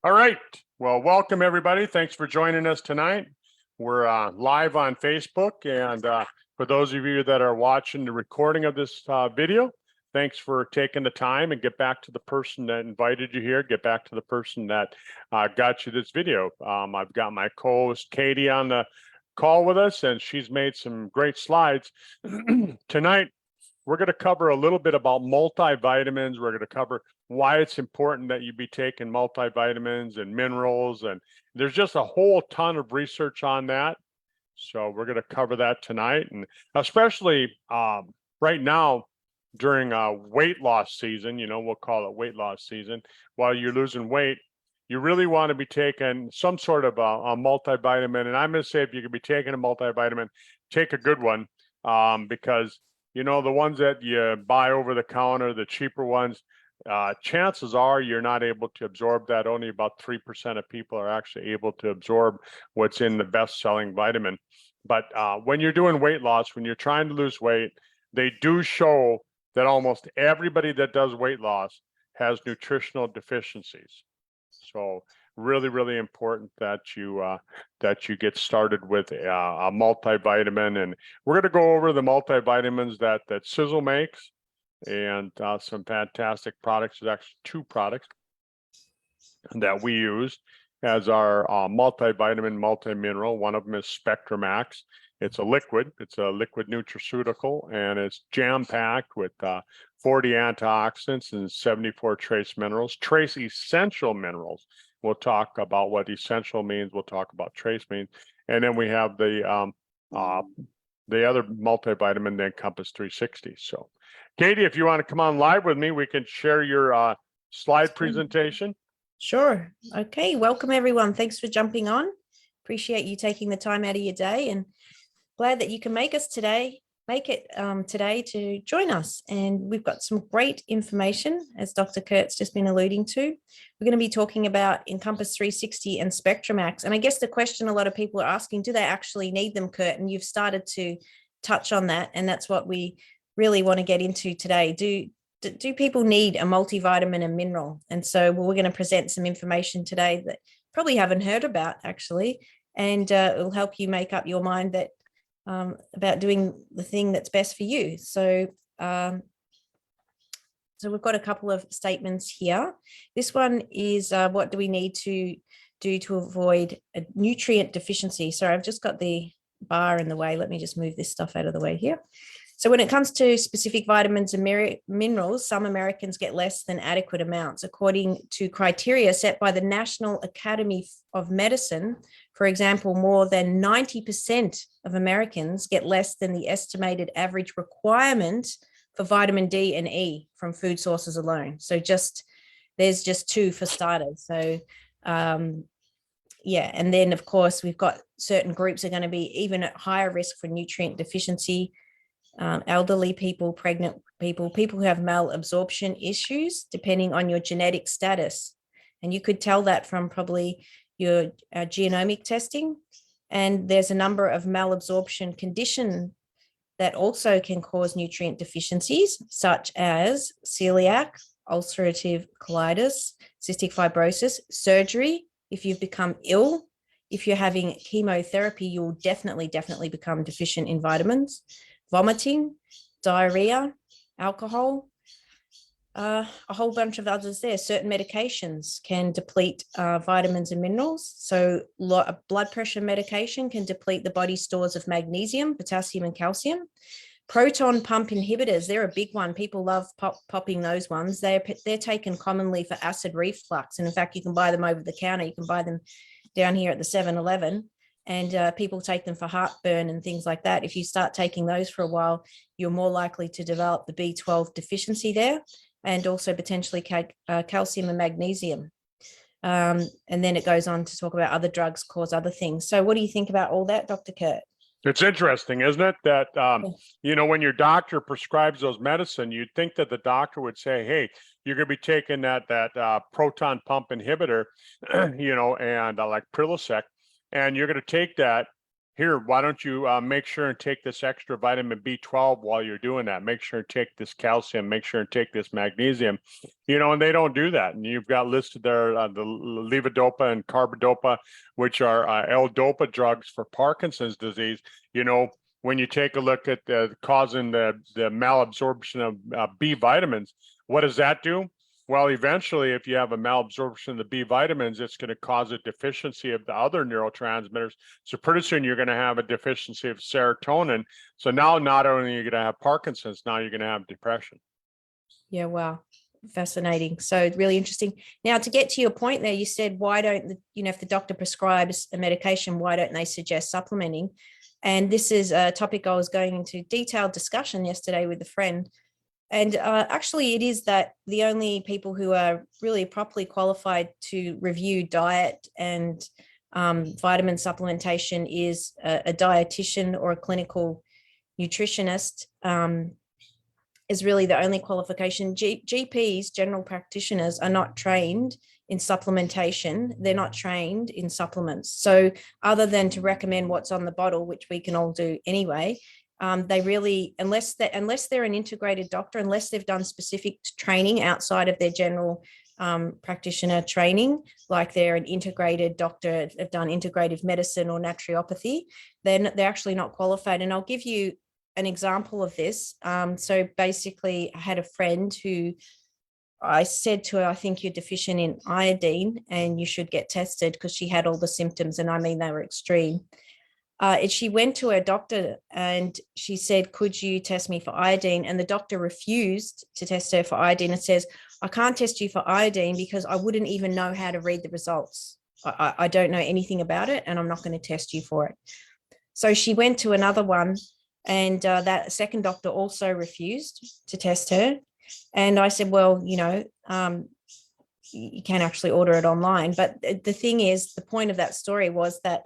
All right. Well, welcome everybody. Thanks for joining us tonight. We're live on Facebook, and for those of you that are watching the recording of this video, thanks for taking the time and get back to the person that invited you here. Get back to the person that got you this video. I've got my co-host Katie on the call with us, and she's made some great slides. Tonight, we're going to cover a little bit about multivitamins. We're going to cover why it's important that you be taking multivitamins and minerals. And there's just a whole ton of research on that. So we're going to cover that tonight. And especially right now during weight loss season, we'll call it weight loss season, while you're losing weight, you really want to be taking some sort of a multivitamin. And I'm going to say if you could be taking a multivitamin, take a good one because the ones that you buy over the counter, the cheaper ones, chances are you're not able to absorb that. Only about 3% of people are actually able to absorb what's in the best-selling vitamin. But when you're doing weight loss, when you're trying to lose weight, they do show that almost everybody that does weight loss has nutritional deficiencies. So really, really important that you get started with a multivitamin. And we're going to go over the multivitamins that Sisel makes and some fantastic products. There's actually two products that we use as our multivitamin, multimineral. One of them is Spectramaxx. It's a liquid nutraceutical, and it's jam-packed with 40 antioxidants and 74 trace minerals, trace essential minerals. We'll talk about what essential means. We'll talk about trace means. And then we have the other multivitamin, the Encompass 360. So, Katie, if you want to come on live with me, we can share your slide presentation. Sure. Okay. Welcome, everyone. Thanks for jumping on. Appreciate you taking the time out of your day, and glad that you can make it today to join us. And we've got some great information, as Dr. Kurt's just been alluding to. We're going to be talking about Encompass 360 and Spectramaxx. And I guess the question a lot of people are asking, do they actually need them, Kurt? And you've started to touch on that. And that's what we really want to get into today. Do people need a multivitamin and mineral? And so we're going to present some information today that probably haven't heard about, actually. And it will help you make up your mind that about doing the thing that's best for you. So we've got a couple of statements here. This one is what do we need to do to avoid a nutrient deficiency? So I've just got the bar in the way. Let me just move this stuff out of the way here. So when it comes to specific vitamins and minerals, some Americans get less than adequate amounts, according to criteria set by the National Academy of Medicine. For example, more than 90% of Americans get less than the estimated average requirement for vitamin D and E from food sources alone. So there's just two for starters. So yeah, and then of course we've got certain groups are going to be even at higher risk for nutrient deficiency. Elderly people, pregnant people who have malabsorption issues, depending on your genetic status. And you could tell that from probably your genomic testing. And there's a number of malabsorption conditions that also can cause nutrient deficiencies, such as celiac, ulcerative colitis, cystic fibrosis, surgery. If you've become ill, if you're having chemotherapy, you'll definitely become deficient in vitamins. Vomiting, diarrhea, alcohol, a whole bunch of others there. Certain medications can deplete vitamins and minerals. So blood pressure medication can deplete the body's stores of magnesium, potassium, and calcium. Proton pump inhibitors, they're a big one. People love popping those ones. They're taken commonly for acid reflux. And in fact, you can buy them over the counter. You can buy them down here at the 7-Eleven. And people take them for heartburn and things like that. If you start taking those for a while, you're more likely to develop the B12 deficiency there, and also potentially calcium and magnesium. And then it goes on to talk about other drugs cause other things. So what do you think about all that, Dr. Kurt? It's interesting, isn't it? That, when your doctor prescribes those medicine, you'd think that the doctor would say, hey, you're going to be taking that proton pump inhibitor, and like Prilosec, and you're going to take that, here, why don't you make sure and take this extra vitamin B12 while you're doing that? Make sure and take this calcium, make sure and take this magnesium, and they don't do that. And you've got listed there the levodopa and carbidopa, which are L-dopa drugs for Parkinson's disease. When you take a look at causing the malabsorption of B vitamins, what does that do? Well, eventually, if you have a malabsorption of the B vitamins, it's going to cause a deficiency of the other neurotransmitters. So pretty soon you're going to have a deficiency of serotonin. So now not only are you going to have Parkinson's, now you're going to have depression. Yeah, wow. Fascinating. So really interesting. Now, to get to your point there, you said, why don't, if the doctor prescribes a medication, why don't they suggest supplementing? And this is a topic I was going into detailed discussion yesterday with a friend. And actually, it is that the only people who are really properly qualified to review diet and vitamin supplementation is a dietitian or a clinical nutritionist, is really the only qualification. GPs, general practitioners, are not trained in supplementation. They're not trained in supplements. So other than to recommend what's on the bottle, which we can all do anyway, they really, unless they're an integrated doctor, unless they've done specific training outside of their general practitioner training, like they're an integrated doctor, have done integrative medicine or naturopathy, then they're actually not qualified. And I'll give you an example of this. So basically, I had a friend who I said to her, I think you're deficient in iodine and you should get tested, because she had all the symptoms, and I mean, they were extreme. And she went to her doctor and she said, could you test me for iodine? And the doctor refused to test her for iodine and says, I can't test you for iodine because I wouldn't even know how to read the results. I don't know anything about it, and I'm not going to test you for it. So she went to another one, and that second doctor also refused to test her. And I said, well, you can actually order it online. But the thing is, the point of that story was that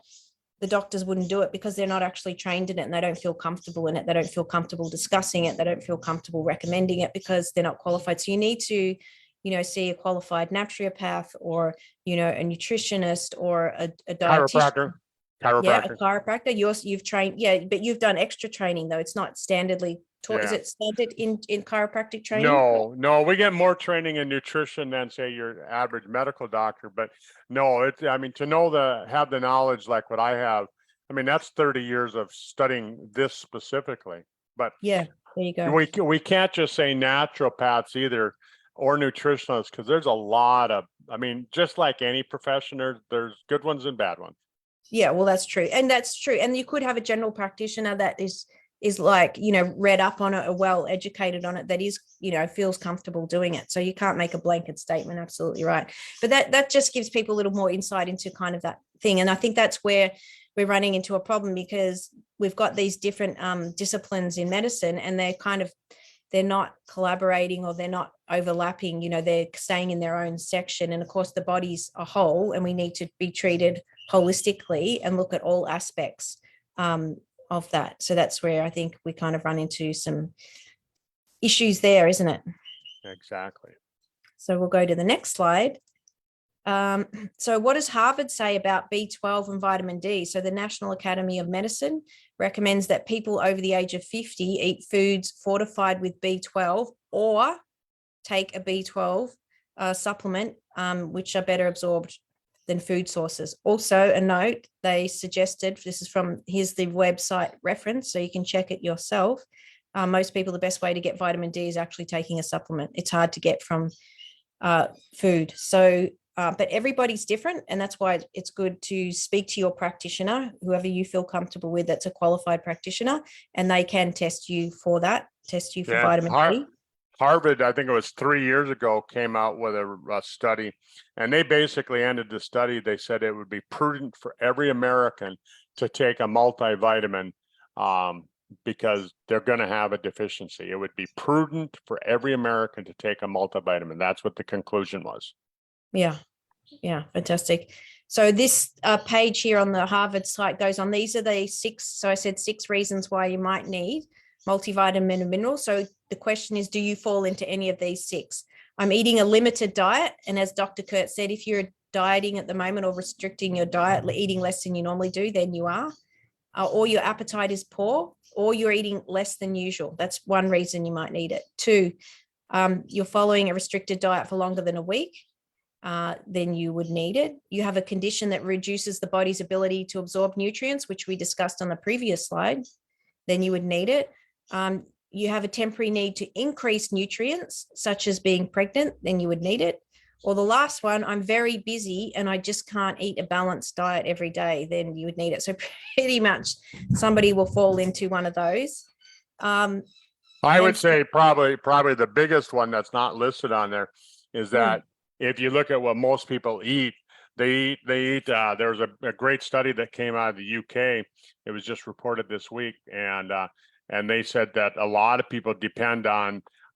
the doctors wouldn't do it because they're not actually trained in it, and they don't feel comfortable in it. They don't feel comfortable discussing it. They don't feel comfortable recommending it because they're not qualified. So you need to, see a qualified naturopath or, a nutritionist or a dietitian. Chiropractor. Yeah, a chiropractor. You've trained, but you've done extra training though. It's not standardly taught. Yeah. Is it standard in chiropractic training? No, we get more training in nutrition than say your average medical doctor. But no, to have the knowledge like what I have, that's 30 years of studying this specifically. But yeah, there you go. We can't just say naturopaths either or nutritionists, because there's a lot of, just like any profession, there's good ones and bad ones. Yeah, well, that's true. And that's true. And you could have a general practitioner that is like, read up on it or well educated on it, that is, feels comfortable doing it. So you can't make a blanket statement. Absolutely right. But that just gives people a little more insight into kind of that thing. And I think that's where we're running into a problem, because we've got these different disciplines in medicine, and they're not collaborating, or they're not overlapping. They're staying in their own section. And of course, the body's a whole, and we need to be treated holistically and look at all aspects of that. So that's where I think we kind of run into some issues there, isn't it? Exactly. So we'll go to the next slide. So what does Harvard say about B12 and vitamin D? So the National Academy of Medicine recommends that people over the age of 50 eat foods fortified with B12 or take a B12 supplement, which are better absorbed than food sources. Also, a note, they suggested, here's the website reference, so you can check it yourself. Most people, the best way to get vitamin D is actually taking a supplement. It's hard to get from food. So, but everybody's different, and that's why it's good to speak to your practitioner, whoever you feel comfortable with, that's a qualified practitioner, and they can test you for vitamin D. Harvard, I think it was 3 years ago, came out with a study, and they basically ended the study. They said it would be prudent for every American to take a multivitamin because they're going to have a deficiency. It would be prudent for every American to take a multivitamin. That's what the conclusion was. Yeah, fantastic. So this page here on the Harvard site goes on. These are the 6. So I said 6 reasons why you might need multivitamin and minerals. So the question is, do you fall into any of these 6? I'm eating a limited diet. And as Dr. Kurt said, if you're dieting at the moment or restricting your diet, eating less than you normally do, then you are. or your appetite is poor, or you're eating less than usual. That's one reason you might need it. Two, you're following a restricted diet for longer than a week, then you would need it. You have a condition that reduces the body's ability to absorb nutrients, which we discussed on the previous slide, then you would need it. You have a temporary need to increase nutrients, such as being pregnant, then you would need it. Or the last one, I'm very busy and I just can't eat a balanced diet every day, then you would need it. So pretty much somebody will fall into one of those. I would say probably the biggest one that's not listed on there is that if you look at what most people eat, they eat, there's a great study that came out of the UK. It was just reported this week. And they said that a lot of people depend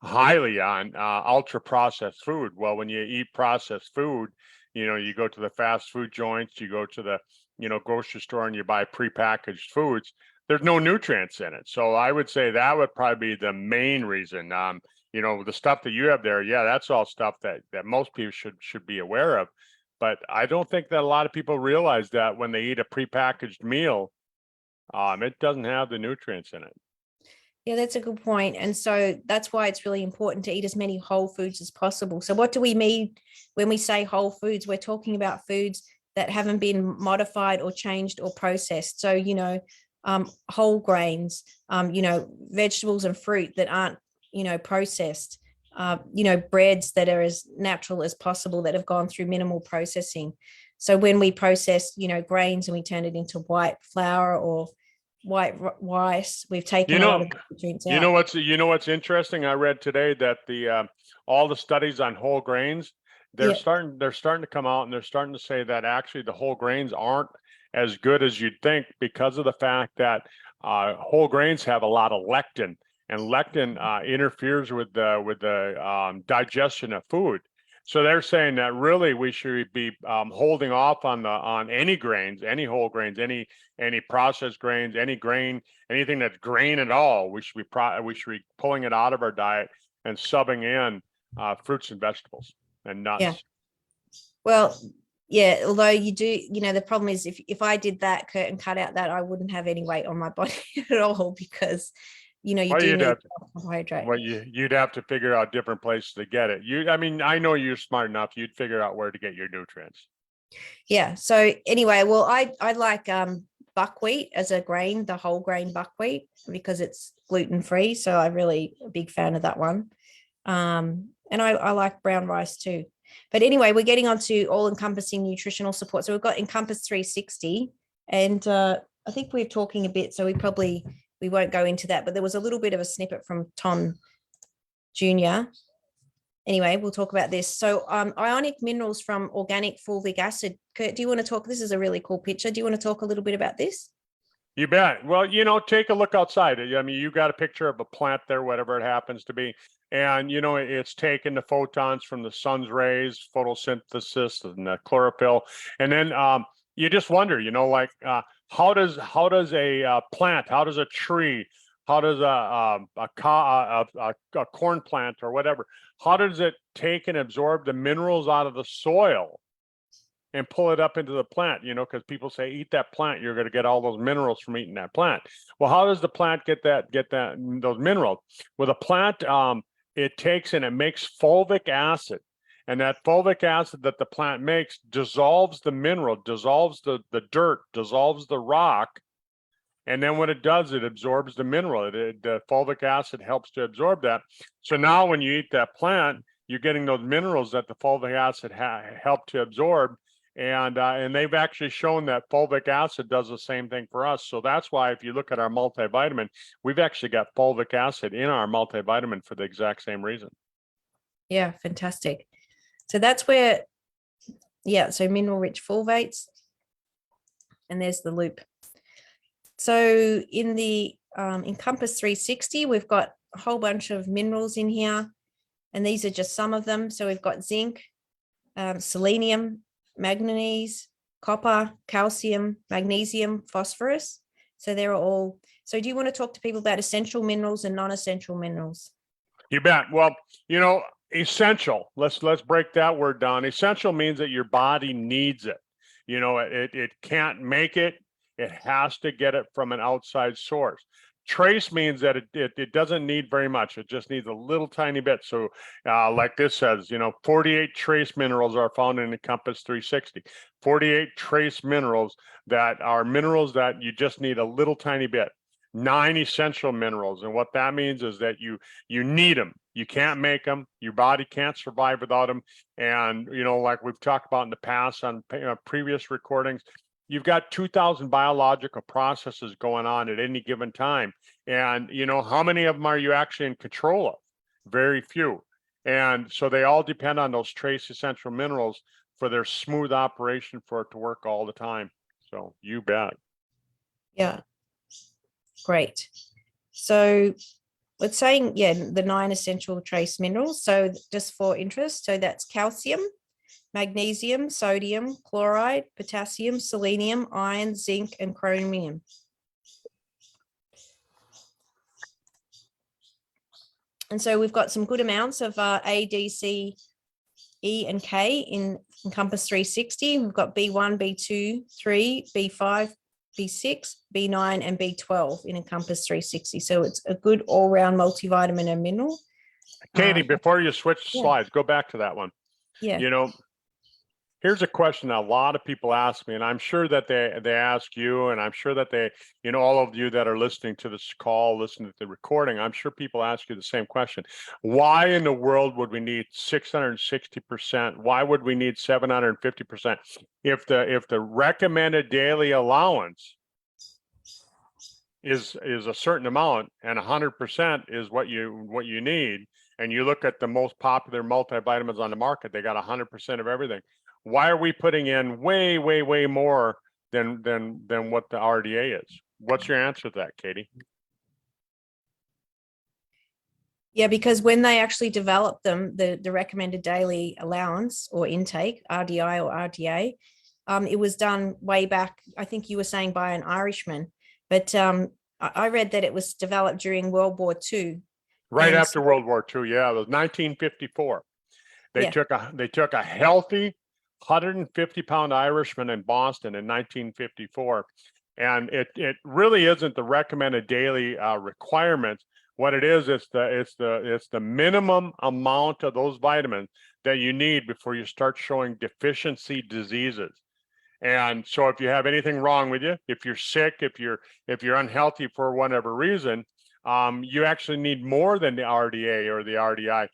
highly on ultra processed food. Well, when you eat processed food, you go to the fast food joints, you go to the, grocery store and you buy prepackaged foods. There's no nutrients in it. So I would say that would probably be the main reason. The stuff that you have there, yeah, that's all stuff that most people should be aware of. But I don't think that a lot of people realize that when they eat a prepackaged meal, it doesn't have the nutrients in it. Yeah, that's a good point. And so that's why it's really important to eat as many whole foods as possible. So what do we mean when we say whole foods? We're talking about foods that haven't been modified or changed or processed. So, whole grains, vegetables and fruit that aren't, processed, breads that are as natural as possible that have gone through minimal processing. So when we process, grains and we turn it into white flour or white rice, we've taken a lot of nutrients out. What's interesting? I read today that the all the studies on whole grains, they're starting to come out and they're starting to say that actually the whole grains aren't as good as you'd think because of the fact that whole grains have a lot of lectin, and lectin interferes with the digestion of food. So they're saying that really we should be holding off on any grains, any whole grains, any processed grains, anything that's grain at all. We should be pulling it out of our diet and subbing in fruits and vegetables and nuts. Yeah. Well, yeah, although you do, the problem is if I did that, Kurt, and cut out that, I wouldn't have any weight on my body at all because, you do need carbohydrate. Well, you'd have to figure out different places to get it. I know you're smart enough. You'd figure out where to get your nutrients. Yeah. So anyway, well, I like buckwheat as a grain, the whole grain buckwheat, because it's gluten-free. So I'm really a big fan of that one. And I like brown rice too. But anyway, we're getting on to all-encompassing nutritional support. So we've got Encompass 360, and I think we're talking a bit, so we won't go into that, but there was a little bit of a snippet from Tom Jr. Anyway, we'll talk about this. So ionic minerals from organic fulvic acid. Kurt, do you want to talk? This is a really cool picture. Do you want to talk a little bit about this? You bet. Well, take a look outside. I mean, you got a picture of a plant there, whatever it happens to be. And, it's taken the photons from the sun's rays, photosynthesis and the chlorophyll. And then you just wonder, how does a plant, how does a tree, how does a corn plant or whatever, how does it take and absorb the minerals out of the soil and pull it up into the plant? Because people say, eat that plant, you're going to get all those minerals from eating that plant. Well, how does the plant get those minerals? Well, the plant, it takes and it makes fulvic acid. And that fulvic acid that the plant makes dissolves the mineral, dissolves the dirt, dissolves the rock. And then what it does, it absorbs the mineral. The fulvic acid helps to absorb that. So now when you eat that plant, you're getting those minerals that the fulvic acid help to absorb. And they've actually shown that fulvic acid does the same thing for us. So that's why if you look at our multivitamin, we've actually got fulvic acid in our multivitamin for the exact same reason. Yeah, fantastic. So that's where, so mineral rich fulvates, and there's the loop. So in the Encompass 360, we've got a whole bunch of minerals in here, and these are just some of them. So we've got zinc, selenium, manganese, copper, calcium, magnesium, phosphorus. So they're all. So do you want to talk to people about essential minerals and non-essential minerals? You bet. Well, essential. Let's break that word down. Essential means that your body needs it. It can't make it. It has to get it from an outside source. Trace means that it doesn't need very much. It just needs a little tiny bit. So like this says, 48 trace minerals are found in Encompass 360. 48 trace minerals that are minerals that you just need a little tiny bit. 9 essential minerals. And what that means is that you need them. You can't make them. Your body can't survive without them. And, like we've talked about in the past on previous recordings, you've got 2,000 biological processes going on at any given time. And, how many of them are you actually in control of? Very few. And so they all depend on those trace essential minerals for their smooth operation for it to work all the time. So you bet. Yeah. Great. So it's saying, the 9 essential trace minerals. So just for interest, so that's calcium, magnesium, sodium, chloride, potassium, selenium, iron, zinc, and chromium. And so we've got some good amounts of A, D, C, E, and K in Encompass 360. We've got B1, B2, 3, B5, B6, B9, and B12 in Encompass 360. So it's a good all-round multivitamin and mineral. Katie, before you switch slides, go back to that one. Yeah. Here's a question that a lot of people ask me, and I'm sure that they ask you, and I'm sure that they, all of you that are listening to this call, listening to the recording, I'm sure people ask you the same question. Why in the world would we need 660%? Why would we need 750%? If the recommended daily allowance is a certain amount and 100% is what you need, and you look at the most popular multivitamins on the market, they got 100% of everything. Why are we putting in way, way, way more than what the RDA is? What's your answer to that, Katie? Yeah, because when they actually developed them, the recommended daily allowance or intake, RDI or RDA, it was done way back, I think you were saying by an Irishman, but I read that it was developed during World War II. Right after World War II, yeah, it was 1954. They took a healthy 150-pound Irishman in Boston in 1954, and it really isn't the recommended daily requirements. What it is, it's the minimum amount of those vitamins that you need before you start showing deficiency diseases. And so, if you have anything wrong with you, if you're sick, if you're unhealthy for whatever reason, you actually need more than the RDA or the RDI,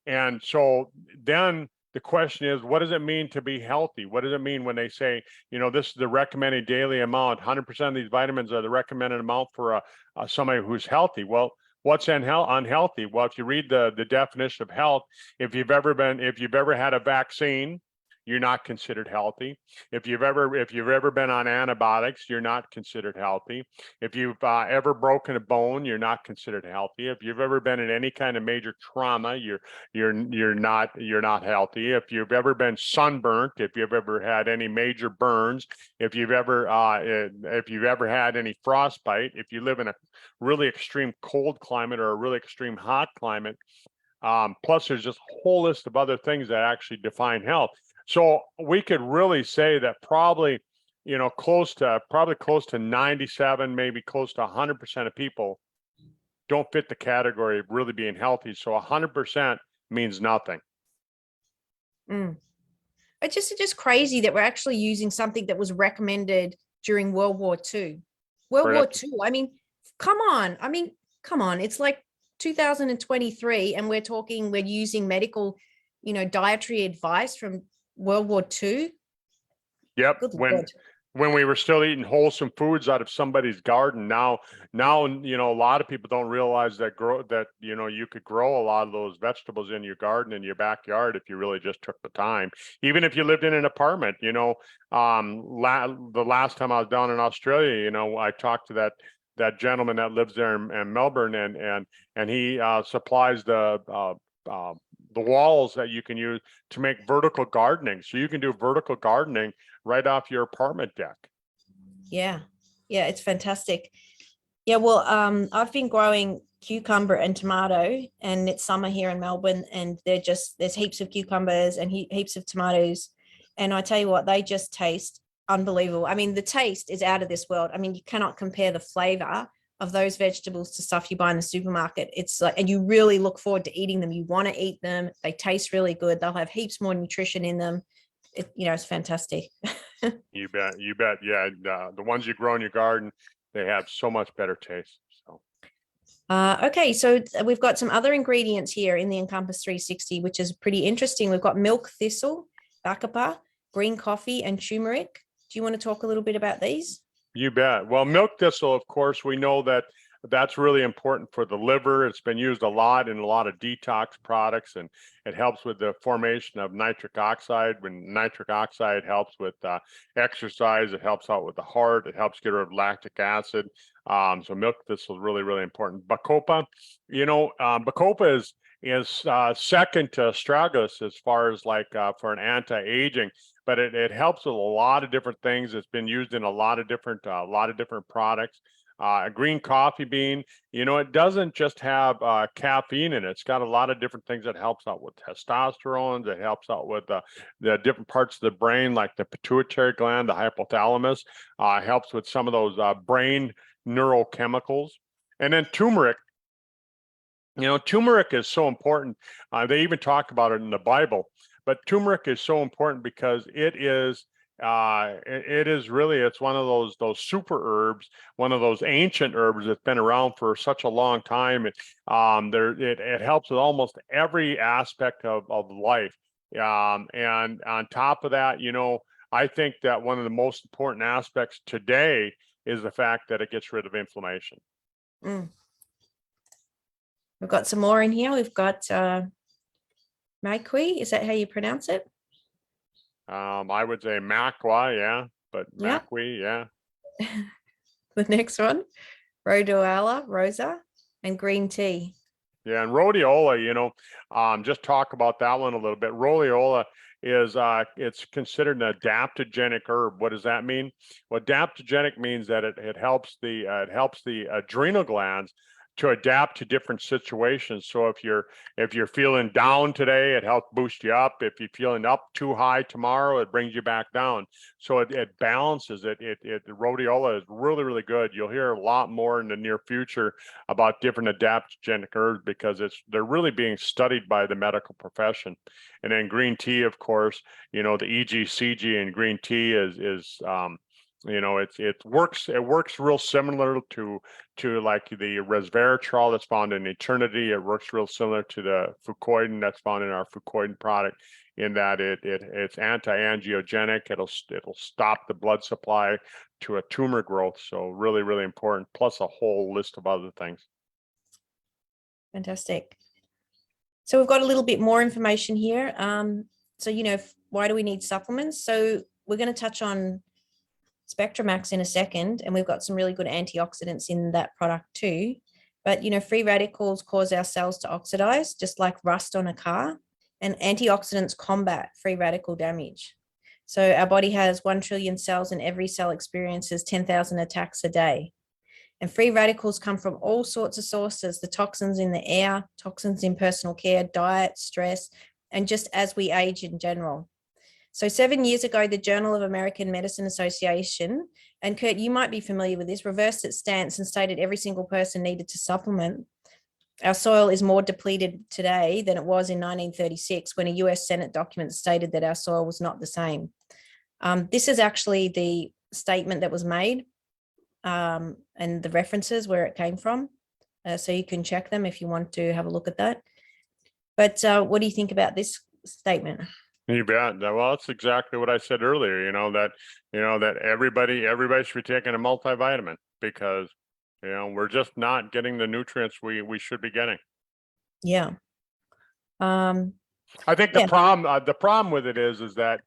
and so then the question is, what does it mean to be healthy? What does it mean when they say, this is the recommended daily amount? 100% of these vitamins are the recommended amount for somebody who's healthy. Well, what's unhealthy? Well, if you read the definition of health, if you've ever had a vaccine, you're not considered healthy. If you've ever been on antibiotics, you're not considered healthy. If you've ever broken a bone, you're not considered healthy. If you've ever been in any kind of major trauma, you're not healthy. If you've ever been sunburnt, if you've ever had any major burns, if you've ever had any frostbite, if you live in a really extreme cold climate or a really extreme hot climate, plus there's just a whole list of other things that actually define health. So we could really say that probably, close to 97, maybe close to 100% of people don't fit the category of really being healthy. So 100% means nothing. It's just crazy that we're actually using something that was recommended during World War II. War II. I mean, come on. It's like 2023, and we're using medical, dietary advice from World War II. Yep. When we were still eating wholesome foods out of somebody's garden. Now, a lot of people don't realize that you could grow a lot of those vegetables in your garden, in your backyard, if you really just took the time. Even if you lived in an apartment, the last time I was down in Australia, I talked to that gentleman that lives there in Melbourne, and he supplies the walls that you can use to make vertical gardening. So you can do vertical gardening right off your apartment deck. Yeah, it's fantastic. Yeah, well, I've been growing cucumber and tomato, and it's summer here in Melbourne, and there's heaps of cucumbers and heaps of tomatoes. And I tell you what, they just taste unbelievable. I mean, the taste is out of this world. I mean, you cannot compare the flavor of those vegetables to stuff you buy in the supermarket. It's like, and you really look forward to eating them. You want to eat them. They taste really good. They'll have heaps more nutrition in them. It's fantastic. You bet. You bet. Yeah. The ones you grow in your garden, they have so much better taste. So. Okay, so we've got some other ingredients here in the Encompass 360, which is pretty interesting. We've got milk thistle, bacapa, green coffee, and turmeric. Do you want to talk a little bit about these? You bet. Well, milk thistle, of course, we know that that's really important for the liver. It's been used a lot in a lot of detox products, and it helps with the formation of nitric oxide. When nitric oxide helps with exercise, it helps out with the heart. It helps get rid of lactic acid. So milk thistle is really, really important. Bacopa, bacopa is second to astragalus as far as like for an anti-aging, but it helps with a lot of different things. It's been used in a lot of different products. A green coffee bean, it doesn't just have caffeine in it. It's got a lot of different things that helps out with testosterone. That helps out with the different parts of the brain, like the pituitary gland, the hypothalamus. Helps with some of those brain neurochemicals. And then turmeric. Turmeric is so important. They even talk about it in the Bible. But turmeric is so important because it is really, it's one of those super herbs, one of those ancient herbs that's been around for such a long time. It helps with almost every aspect of life. And on top of that, I think that one of the most important aspects today is the fact that it gets rid of inflammation. Mm. We've got some more in here. We've got Maqui. Is that how you pronounce it? I would say Macqua, yeah, but Yeah. Maqui, yeah. The next one, Rhodiola rosa, and green tea. Yeah, and rhodiola, just talk about that one a little bit. Rhodiola is it's considered an adaptogenic herb. What does that mean? Well, adaptogenic means that it helps the adrenal glands to adapt to different situations. So if you're feeling down today, it helps boost you up. If you're feeling up too high tomorrow, it brings you back down. So it balances it. Rhodiola is really, really good. You'll hear a lot more in the near future about different adaptogenic herbs because they're really being studied by the medical profession. And then green tea, of course, the EGCG in green tea is it works real similar to like the resveratrol that's found in Eternity. It works real similar to the fucoidan that's found in our fucoidan product, in that it's anti-angiogenic. It'll stop the blood supply to a tumor growth. So really, really important, plus a whole list of other things. Fantastic. So we've got a little bit more information here. So, why do we need supplements? So we're going to touch on Spectramaxx in a second, and we've got some really good antioxidants in that product too. But, free radicals cause our cells to oxidize, just like rust on a car, and antioxidants combat free radical damage. So our body has 1 trillion cells, and every cell experiences 10,000 attacks a day. And free radicals come from all sorts of sources: the toxins in the air, toxins in personal care, diet, stress, and just as we age in general. So 7 years ago, the Journal of American Medicine Association, and Kurt, you might be familiar with this, reversed its stance and stated every single person needed to supplement. Our soil is more depleted today than it was in 1936, when a US Senate document stated that our soil was not the same. This is actually the statement that was made, and the references where it came from. So you can check them if you want to have a look at that. But what do you think about this statement? You bet. Well, that's exactly what I said earlier, that everybody should be taking a multivitamin because, we're just not getting the nutrients we should be getting. Yeah. I think the problem with it is that,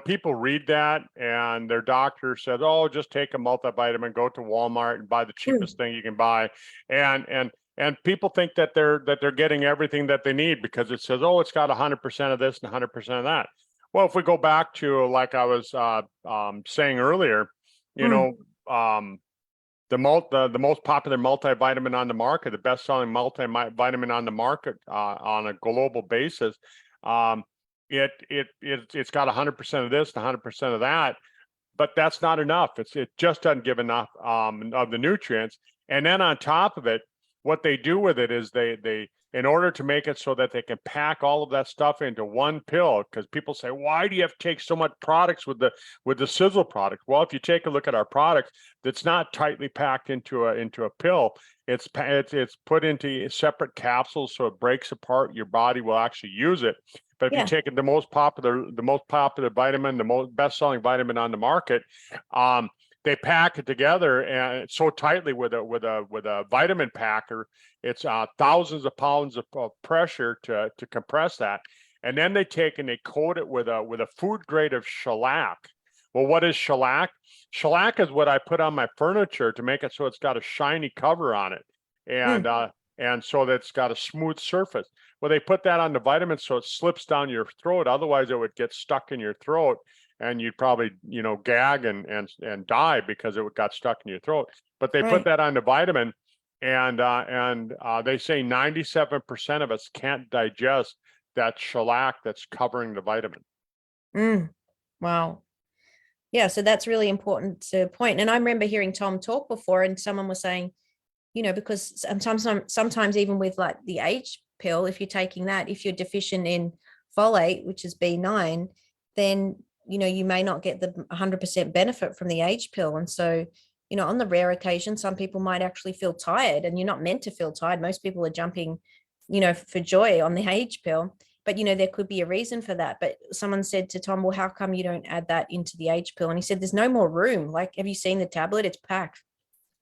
people read that and their doctor says, oh, just take a multivitamin, go to Walmart and buy the cheapest thing you can buy. And people think that they're getting everything that they need because it says, oh, it's got 100% of this and 100% of that. Well, if we go back to, like I was saying earlier, the most popular multivitamin on the market, the best-selling multivitamin on the market on a global basis, it's got 100% of this and 100% of that. but that's not enough. It just doesn't give enough of the nutrients. And then on top of it, what they do with it is they in order to make it so that they can pack all of that stuff into one pill, because people say, why do you have to take so much products with the Sisel product? Well, if you take a look at our product, that's not tightly packed into a pill. It's put into separate capsules, so it breaks apart. Your body will actually use it. But if you take the most popular vitamin, the best-selling vitamin on the market, they pack it together and so tightly with a vitamin packer. It's thousands of pounds of pressure to compress that, and then they take and they coat it with a food grade of shellac. Well, what is shellac? Shellac is what I put on my furniture to make it so it's got a shiny cover on it, and so that it's got a smooth surface. Well, they put that on the vitamins so it slips down your throat. Otherwise, it would get stuck in your throat, and you'd probably, gag and die because it got stuck in your throat. But they put that on the vitamin, and they say 97% of us can't digest that shellac that's covering the vitamin. Wow. Yeah, so that's really important to point. And I remember hearing Tom talk before, and someone was saying, because sometimes even with like the H pill, if you're taking that, if you're deficient in folate, which is B9, then you may not get the 100% benefit from the H pill. And so, on the rare occasion, some people might actually feel tired, and you're not meant to feel tired. Most people are jumping, for joy on the H pill. But, there could be a reason for that. But someone said to Tom, well, how come you don't add that into the H pill? And he said, there's no more room. Like, have you seen the tablet? It's packed.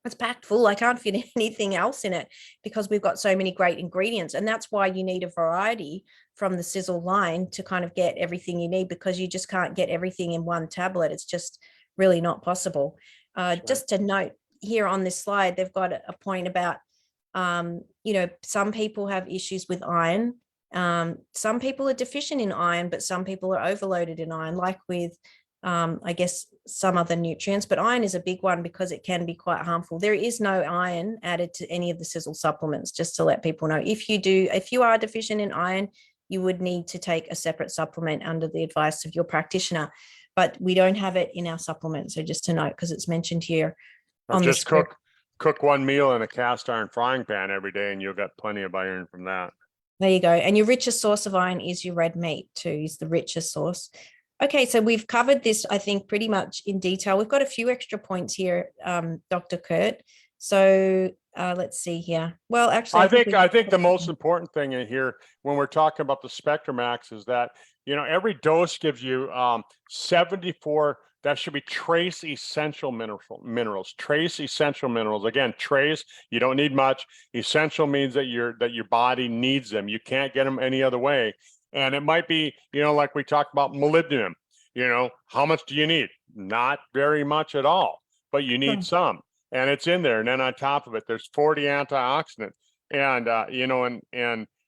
It's packed full. I can't fit anything else in it because we've got so many great ingredients. And that's why you need a variety from the Sisel line to kind of get everything you need, because you just can't get everything in one tablet. It's just really not possible. Just to note here on this slide, they've got a point about, some people have issues with iron. Some people are deficient in iron, but some people are overloaded in iron, like with, I guess, some other nutrients. But iron is a big one because it can be quite harmful. There is no iron added to any of the Sisel supplements, just to let people know. If you are deficient in iron, you would need to take a separate supplement under the advice of your practitioner. But we don't have it in our supplement. So just to note, because it's mentioned here on the script. Cook one meal in a cast iron frying pan every day, and you'll get plenty of iron from that. There you go. And your richest source of iron is your red meat too, is the richest source. Okay, so we've covered this, I think, pretty much in detail. We've got a few extra points here, Dr. Kurt. So let's see here. Well, actually, I think the most important thing in here when we're talking about the Spectramaxx is that, every dose gives you 74, that should be trace essential minerals, trace essential minerals. Again, trace, you don't need much. Essential means that your body needs them. You can't get them any other way. And it might be, like we talked about molybdenum, how much do you need? Not very much at all, but you need some, and it's in there. And then on top of it, there's 40 antioxidants. And,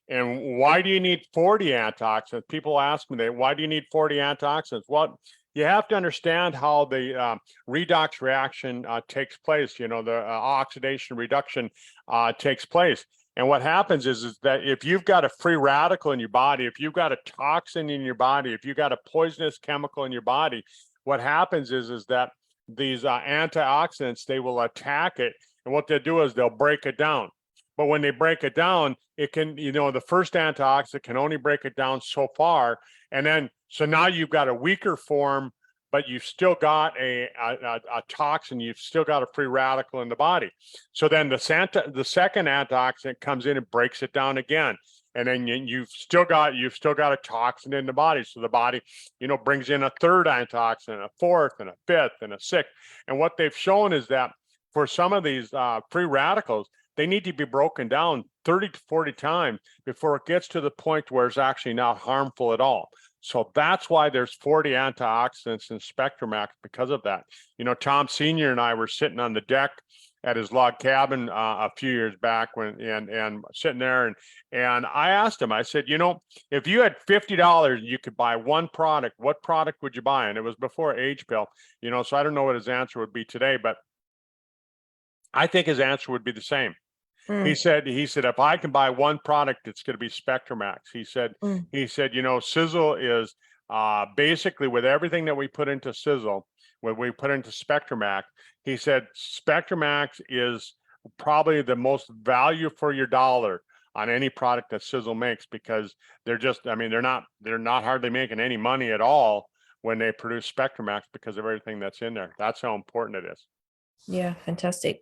and why do you need 40 antioxidants? People ask me, why do you need 40 antioxidants? Well, you have to understand how the redox reaction takes place. The oxidation reduction takes place. And what happens is that if you've got a free radical in your body, if you've got a toxin in your body, if you've got a poisonous chemical in your body, what happens is that these antioxidants, they will attack it. And what they'll do is they'll break it down. But when they break it down, it can, the first antioxidant can only break it down so far. And then, so now you've got a weaker form, but you've still got a toxin, you've still got a free radical in the body. So then the second antioxidant comes in and breaks it down again. And then you've still got a toxin in the body. So the body, brings in a third antioxidant, a fourth, and a fifth, and a sixth. And what they've shown is that for some of these free radicals, they need to be broken down 30 to 40 times before it gets to the point where it's actually not harmful at all. So that's why there's 40 antioxidants in Spectramaxx because of that. Tom Sr. and I were sitting on the deck at his log cabin a few years back and sitting there and I asked him, I said, if you had $50, you could buy one product, what product would you buy? And it was before H pill, so I don't know what his answer would be today, but I think his answer would be the same. He said, if I can buy one product, it's going to be Spectramaxx. He said, Sisel is basically with everything that we put into Sisel, when we put into Spectramaxx, he said Spectramaxx is probably the most value for your dollar on any product that Sisel makes, because they're just, I mean, they're not hardly making any money at all when they produce Spectramaxx because of everything that's in there. That's how important it is. Yeah, fantastic.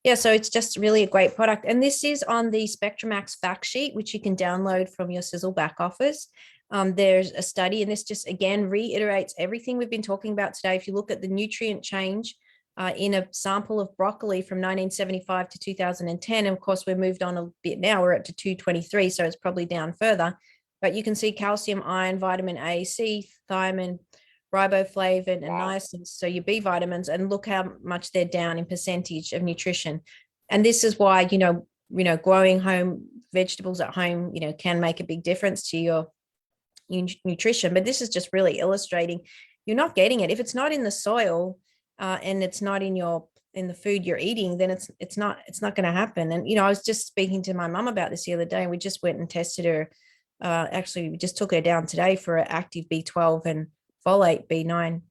Yeah, so it's just really a great product. And this is on the Spectramaxx fact sheet, which you can download from your Sisel back office. There's a study, and this just again reiterates everything we've been talking about today. If you look at the nutrient change in a sample of broccoli from 1975 to 2010, and of course we've moved on a bit now, we're up to 223, so it's probably down further. But you can see calcium, iron, vitamin A, C, thiamine, riboflavin, and niacin, so your B vitamins, and look how much they're down in percentage of nutrition. And this is why, growing home vegetables at home, can make a big difference to your nutrition. But this is just really illustrating you're not getting it if it's not in the soil and it's not in the food you're eating. Then it's not going to happen. And I was just speaking to my mum about this the other day, and we just went and tested her. Actually, we just took her down today for an active B12 and folate B9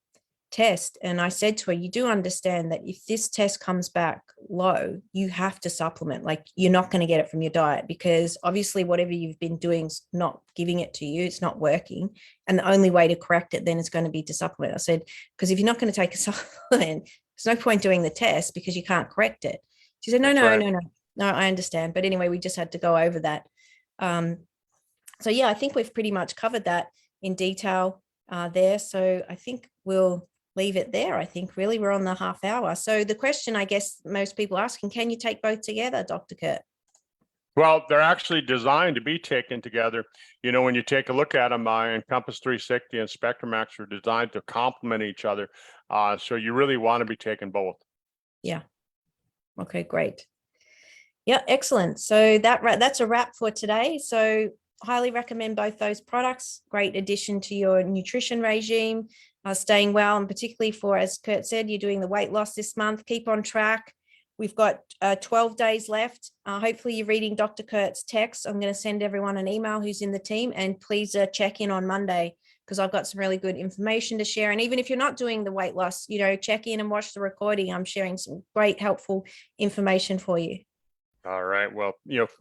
test. And I said to her, you do understand that if this test comes back low, you have to supplement. Like, you're not going to get it from your diet, because obviously whatever you've been doing is not giving it to you. It's not working. And the only way to correct it then is going to be to supplement. I said, because if you're not going to take a supplement, there's no point doing the test because you can't correct it. She said, no, I understand. But anyway, we just had to go over that. So yeah, I think we've pretty much covered that in detail there. So I think we'll leave it there. I think really we're on the half hour. So the question, I guess most people asking, can you take both together, Dr. Kurt? Well, they're actually designed to be taken together. When you take a look at them, Encompass 360 and Spectramaxx are designed to complement each other. So you really want to be taking both. Yeah. Okay, great. Yeah, excellent. So that's a wrap for today. So highly recommend both those products. Great addition to your nutrition regime, staying well, and particularly for, as Kurt said, you're doing the weight loss this month. Keep on track. We've got 12 days left. Hopefully you're reading Dr. Kurt's text. I'm going to send everyone an email who's in the team, and please check in on Monday, because I've got some really good information to share. And even if you're not doing the weight loss, check in and watch the recording. I'm sharing some great helpful information for you. All right. Well,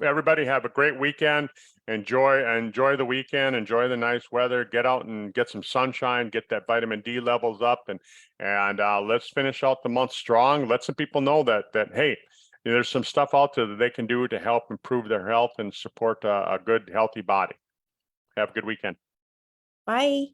everybody have a great weekend. Enjoy the weekend. Enjoy the nice weather. Get out and get some sunshine. Get that vitamin D levels up, and let's finish out the month strong. Let some people know that hey, there's some stuff out there that they can do to help improve their health and support a good, healthy body. Have a good weekend. Bye.